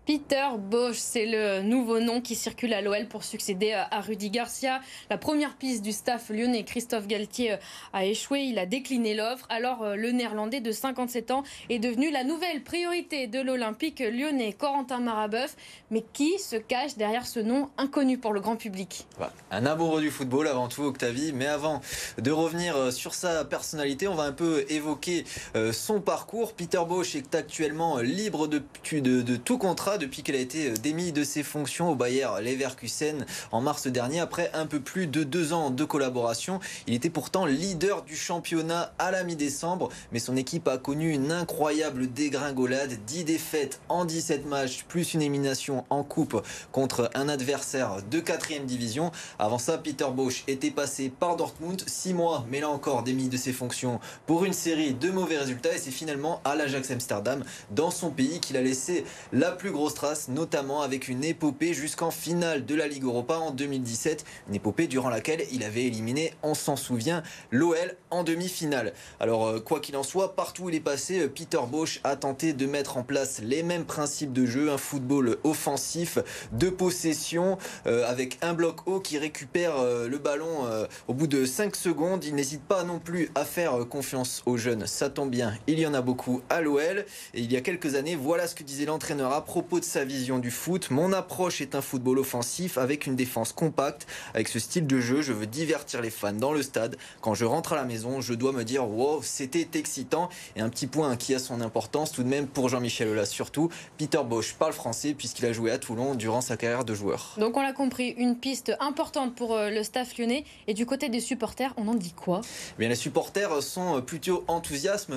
Peter Bosz, c'est le nouveau nom qui circule à l'OL pour succéder à Rudi Garcia. La première piste du staff lyonnais, Christophe Galtier, a échoué. Il a décliné l'offre. Alors le néerlandais de 57 ans est devenu la nouvelle priorité de l'Olympique lyonnais, Corentin Marabeuf. Mais qui se cache derrière ce nom inconnu pour le grand public? Un amoureux du football avant tout, Octavie. Mais avant de revenir sur sa personnalité, on va un peu évoquer son parcours. Peter Bosz est actuellement libre de tout contrat depuis qu'il a été démis de ses fonctions au Bayer Leverkusen en mars dernier. Après un peu plus de 2 ans de collaboration, il était pourtant leader du championnat à la mi-décembre, mais son équipe a connu une incroyable dégringolade. 10 défaites en 17 matchs, plus une élimination en coupe contre un adversaire de 4e division. Avant ça, Peter Bosz était passé par Dortmund, 6 mois, mais là encore démis de ses fonctions pour une série de mauvais résultats, et c'est finalement à l'Ajax Amsterdam, dans son pays, qu'il a laissé la plus grosse trace, notamment avec une épopée jusqu'en finale de la Ligue Europa en 2017, une épopée durant laquelle il avait éliminé, on s'en souvient, l'OL en demi-finale. Alors quoi qu'il en soit, partout où il est passé, Peter Bosz a tenté de mettre en place les mêmes principes de jeu, un football offensif, de possession, avec un bloc haut qui récupère le ballon au bout de 5 secondes. Il n'hésite pas non plus à faire confiance aux jeunes, ça tombe bien, il y en a beaucoup à l'OL. Et il y a quelques années, voilà ce que disait l'entraîneur à propos de sa vision du foot: mon approche est un football offensif avec une défense compacte. Avec ce style de jeu, je veux divertir les fans dans le stade. Quand je rentre à la maison, je dois me dire wow, c'était excitant. Et un petit point qui a son importance tout de même pour Jean-Michel Aulas surtout, Peter Bosz parle français puisqu'il a joué à Toulon durant sa carrière de joueur. Donc on l'a compris, une piste importante pour le staff lyonnais. Et du côté des supporters, on en dit quoi? Eh bien, les supporters sont plutôt enthousiastes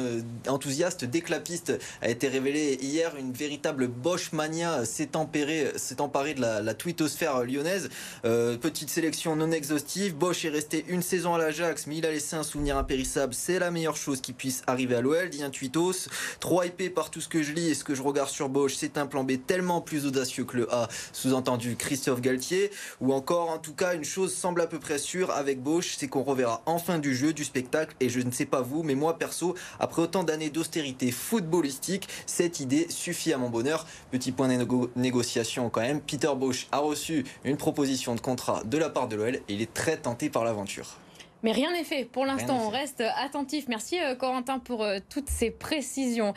dès que la piste a été révélée hier. Une véritable Bosz mania s'est emparée de la twittosphère lyonnaise. Petite sélection non exhaustive. Bosz est resté une saison à l'Ajax, mais il a laissé un souvenir impérissable. C'est la meilleure chose qui puisse arriver à l'OL, dit un tweetos. Trop hypé par tout ce que je lis et ce que je regarde sur Bosz, c'est un plan B tellement plus audacieux que le A, sous-entendu Christophe Galtier. Ou encore, en tout cas, une chose semble à peu près sûre avec Bosz, c'est qu'on reverra enfin du jeu, du spectacle. Et je ne sais pas vous, mais moi perso, après autant d'années d'austérité footballistique, cette idée suffit à mon bonheur. Petit point de négociation quand même, Peter Bosz a reçu une proposition de contrat de la part de l'OL et il est très tenté par l'aventure. Mais rien n'est fait. Pour l'instant, on reste attentif. Merci Corentin pour toutes ces précisions.